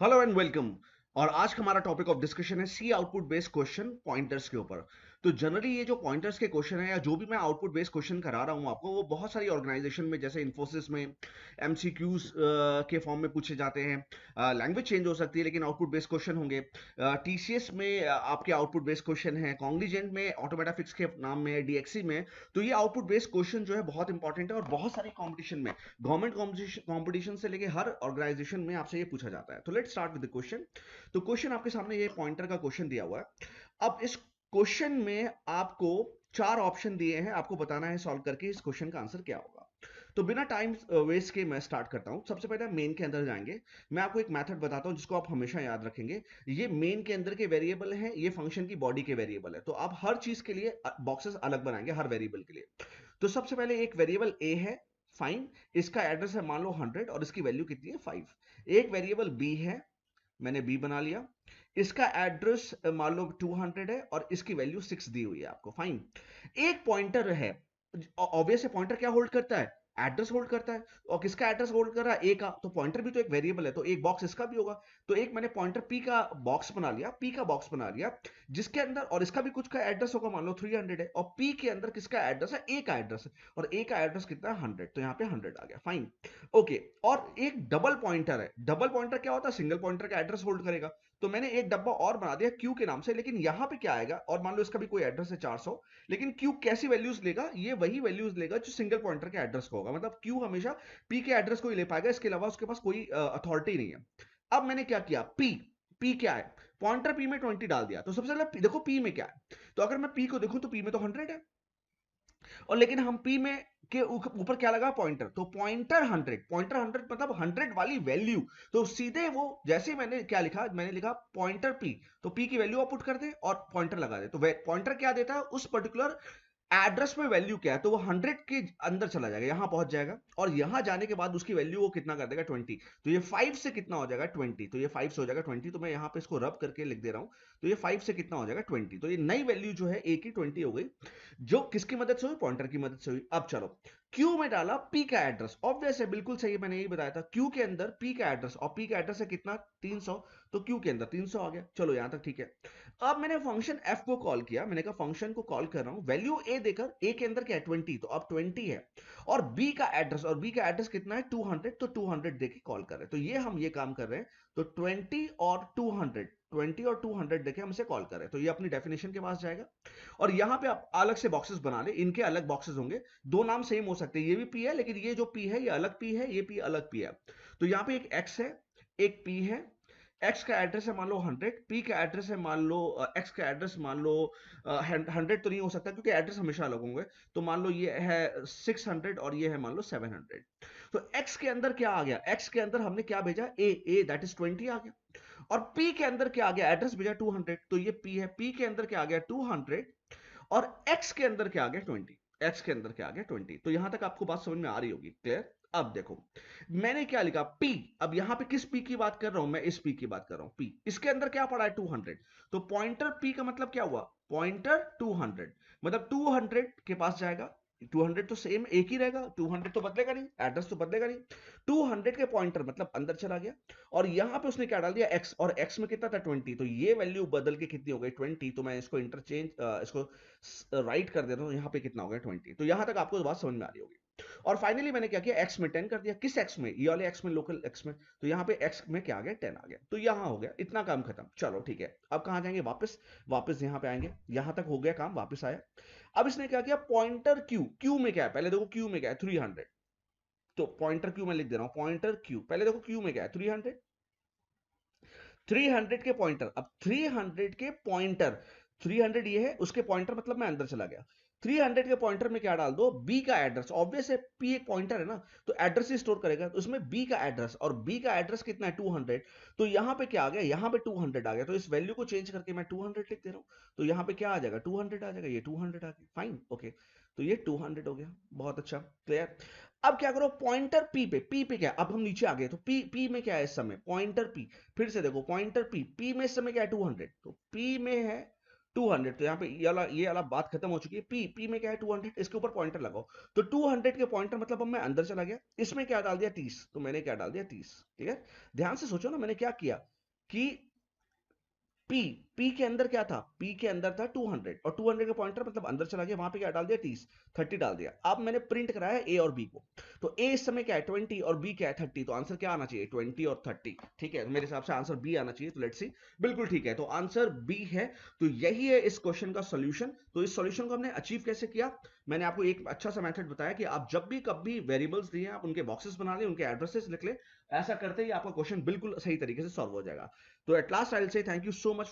Hello and welcome. और आज का हमारा टॉपिक ऑफ डिस्कशन है सी आउटपुट बेस्ड क्वेश्चन पॉइंटर्स के ऊपर। तो जनरली ये जो पॉइंटर्स के क्वेश्चन है या जो भी मैं आउटपुट बेस्ड क्वेश्चन करा रहा हूँ आपको, वो बहुत सारी ऑर्गेनाइजेशन में जैसे इन्फोसिस में एमसीक्यूज के फॉर्म में पूछे जाते हैं। लैंग्वेज चेंज हो सकती है लेकिन आउटपुट बेस्ड क्वेश्चन होंगे। टीसीएस में आपके आउटपुट बेस्ड क्वेश्चन है, कॉन्ग्लिजेंट में ऑटोमेटाफिक्स के नाम में, डीएक्सी में। तो ये आउटपुट बेस्ड क्वेश्चन जो है बहुत इंपॉर्टेंट है और बहुत सारी कॉम्पिटिशन में, गवर्नमेंट कॉम्पिटिशन से लेके हर ऑर्गेनाइजेशन में आपसे ये पूछा जाता है। तो let's start with the question. तो क्वेश्चन आपके सामने ये पॉइंटर का क्वेश्चन दिया हुआ है। अब इस क्वेश्चन में आपको चार ऑप्शन दिए हैं, आपको बताना है सॉल्व करके इस क्वेश्चन का आंसर क्या होगा। तो बिना टाइम वेस्ट के मैं स्टार्ट करता हूं। सबसे पहले मेन के अंदर जाएंगे। मैं आपको एक मेथड बताता हूं जिसको आप हमेशा याद रखेंगे। ये मेन के अंदर के वेरिएबल हैं, ये फंक्शन की बॉडी के वेरिएबल है। तो आप हर चीज के लिए बॉक्सेस अलग बनाएंगे हर वेरिएबल के लिए। तो सबसे पहले एक वेरिएबल ए है, फाइन। इसका एड्रेस है मान लो 100 और इसकी वैल्यू कितनी है 5। एक वेरिएबल बी है, मैंने बी बना लिया। इसका एड्रेस मान लो 200 है और इसकी वैल्यू 6 दी हुई है आपको, फाइन। एक पॉइंटर है, ऑब्वियस है पॉइंटर क्या होल्ड करता है, एड्रेस होल्ड करता है। और किसका एड्रेस होल्ड कर रहा है, ए का। तो पॉइंटर भी तो एक वेरिएबल है, तो एक बॉक्स इसका भी होगा। तो एक मैंने पॉइंटर पी का बॉक्स बना लिया, पी का बॉक्स बना लिया, जिसके अंदर और इसका भी कुछ का एड्रेस होगा, मान लो 300 है। और पी के अंदर किसका एड्रेस है, ए का एड्रेस है। और ए का एड्रेस कितना है 100, तो यहाँ पे 100 आ गया, फाइन। ओके। और एक डबल पॉइंटर है। डबल पॉइंटर क्या होता है, सिंगल पॉइंटर का एड्रेस होल्ड करेगा। तो मैंने एक डब्बा और बना दिया क्यू के नाम से, लेकिन यहां पे क्या आएगा, और मान लो इसका भी कोई एड्रेस है 400, लेकिन क्यू कैसी वैल्यूज लेगा, ये वही वैल्यूज लेगा जो सिंगल पॉइंटर के एड्रेस को होगा। मतलब क्यू हमेशा पी के एड्रेस को ही ले पाएगा, इसके अलावा उसके पास कोई अथॉरिटी नहीं है। अब मैंने क्या किया, पी, पी क्या है, पॉइंटर पी में 20 डाल दिया। तो सबसे पहले देखो पी में क्या है। तो अगर मैं पी को देखूं तो पी में तो 100 है, और लेकिन हम पी में के ऊपर क्या लगा, पॉइंटर। तो पॉइंटर 100, पॉइंटर 100 मतलब 100 वाली वैल्यू। तो सीधे वो जैसे मैंने क्या लिखा, मैंने लिखा पॉइंटर पी, तो पी की वैल्यू आप पुट कर दे और पॉइंटर लगा दे। तो पॉइंटर क्या देता है, उस पर्टिकुलर एड्रेस में वैल्यू क्या है, तो वो 100 के अंदर चला जाएगा, यहां पहुंच जाएगा। और यहां जाने के बाद उसकी वैल्यू वो कितना कर देगा, 20। तो ये 5 से कितना हो जाएगा 20, तो ये 5 से हो जाएगा 20। तो मैं यहां पे इसको रब करके लिख दे रहा हूं। तो ये 5 से कितना हो जाएगा 20। तो ये नई वैल्यू जो है ए की 20 हो गई, जो किसकी मदद से हुई, पॉइंटर की मदद से हुई। अब चलो, क्यू में डाला पी का एड्रेस, ऑब्वियस है, बिल्कुल सही है, मैंने यही बताया था। क्यू के अंदर पी का एड्रेस, और पी का एड्रेस है कितना 300, तो क्यू के अंदर 300 आ गया। चलो यहां तक ठीक है। अब मैंने फंक्शन एफ को कॉल किया, मैंने कहा फंक्शन को कॉल कर रहा हूं, वैल्यू ए देकर, ए के अंदर क्या है 20, तो अब 20 है। और बी का एड्रेस, और बी का एड्रेस कितना है 200, तो 200 देके कॉल कर रहे हैं। तो ये हम ये काम कर रहे हैं। तो 20 और 200, 20 और 200 देके हम इसे कॉल कर रहे हैं। तो ये अपनी डेफिनेशन के पास जाएगा। और यहां पे आप अलग से बॉक्सेस बना ले, इनके अलग बॉक्सेस होंगे। दो नाम सेम हो सकते हैं, ये भी पी है लेकिन ये जो पी है ये अलग पी है, ये पी अलग पी है। तो यहां पे एक एक्स है, एक पी है। एक्स का एड्रेस है मान लो 100, पी का एड्रेस है मान लो, एक्स का एड्रेस मान लो 100 तो नहीं हो सकता क्योंकि एड्रेस हमेशा अलग होंगे। तो मान लो ये है 600 और ये है मान लो 700। तो एक्स के अंदर क्या आ गया, एक्स के अंदर हमने क्या भेजा, ए दैट इज 20 आ गया। और पी के अंदर क्या आ गया, एड्रेस भेजा 200, तो ये पी है, पी के अंदर क्या आ गया 200। और x के अंदर क्या आ गया 20, x के अंदर क्या आ गया 20। तो यहां तक आपको बात समझ में आ रही होगी, क्लियर। अब देखो मैंने क्या लिखा p। अब यहां पे किस p की बात कर रहा हूं मैं, इस p की बात कर रहा हूं। p इसके अंदर क्या पड़ा है 200, तो पॉइंटर p का मतलब क्या हुआ, पॉइंटर 200, मतलब 200 के पास जाएगा। 200 तो सेम एक ही रहेगा, 200 तो बदलेगा नहीं, एड्रेस तो बदलेगा नहीं। 200 के पॉइंटर मतलब अंदर चला गया। और यहां पे उसने क्या डाल दिया x, और x में कितना था 20, तो ये वैल्यू बदल के कितनी हो गई 20। तो मैं इसको इंटरचेंज, इसको राइट कर देता हूं, यहां पे कितना हो गया 20। तो यहां तक आपको बात समझ में आ रही होगी। और फाइनली मैंने क्या किया, x में 10 कर दिया, किस x में, ये वाले x में, लोकल x में। तो यहां पे x में क्या आ गया 10 आ गया। तो यहां हो गया, इतना काम खत्म। चलो ठीक है, अब कहां जाएंगे, वापस, वापस यहां पे आएंगे। यहां तक हो गया काम, वापस आया। अब इसने क्या किया, पॉइंटर q, q में क्या है, पहले देखो q में क्या है 300। तो पॉइंटर q मैं लिख दे रहा हूं, पॉइंटर q, पहले देखो q में क्या है 300। 300 के पॉइंटर, अब 300 के पॉइंटर, 300 ये है, उसके पॉइंटर मतलब मैं अंदर चला गया। 300 के पॉइंटर में क्या डाल दो, b का एड्रेस, ऑब्वियस है p एक पॉइंटर है ना, तो एड्रेस ही स्टोर करेगा। तो उसमें b का एड्रेस, और b का एड्रेस कितना है 200। तो यहां पे क्या आ गया, यहां पे 200 आ गया। तो इस वैल्यू को चेंज करके मैं 200 लिख दे रहा हूं। तो यहां पे क्या आ जाएगा 200 आ जाएगा, ये 200 आ गया, फाइन, ओके। तो ये 200 हो गया, बहुत अच्छा, क्लियर। अब क्या करो, पॉइंटर p पे क्या, अब हम नीचे आ गए। तो p में क्या है इस समय, पॉइंटर p। फिर से देखो पॉइंटर p, p में इस समय क्या है 200, तो p में है 200, तो यहाँ पे ये वाला बात खत्म हो चुकी है। पी में क्या है 200, इसके ऊपर पॉइंटर लगाओ। तो 200 के पॉइंटर मतलब अब मैं अंदर चला गया, इसमें क्या डाल दिया 30, तो मैंने क्या डाल दिया 30। ठीक है, ध्यान से सोचो ना मैंने क्या किया कि पी पी के अंदर क्या था, पी के अंदर था 200 और 200 का पॉइंटर मतलब अंदर चला गया, वहां पे क्या डाल दिया 30, 30 डाल दिया। अब मैंने प्रिंट कराया ए और बी को, तो ए इस समय क्या है 20 और बी क्या है 30, तो आंसर क्या आना चाहिए 20 और 30। ठीक है, तो मेरे हिसाब से आंसर बी आना चाहिए, तो लेट्स सी। बिल्कुल ठीक है, तो आंसर बी है। तो यही है इस क्वेश्चन का सोल्यूशन। तो इस सोल्यूशन को हमने अचीव कैसे किया, मैंने आपको एक अच्छा सा मेथड बताया कि आप जब भी कभी वेरिएबल्स दिए आप उनके बॉक्सेस बना लें, उनके एड्रेसेस लिख ले, ऐसा करते ही आपका क्वेश्चन बिल्कुल सही तरीके से सॉल्व हो जाएगा। तो at last I will say thank you so much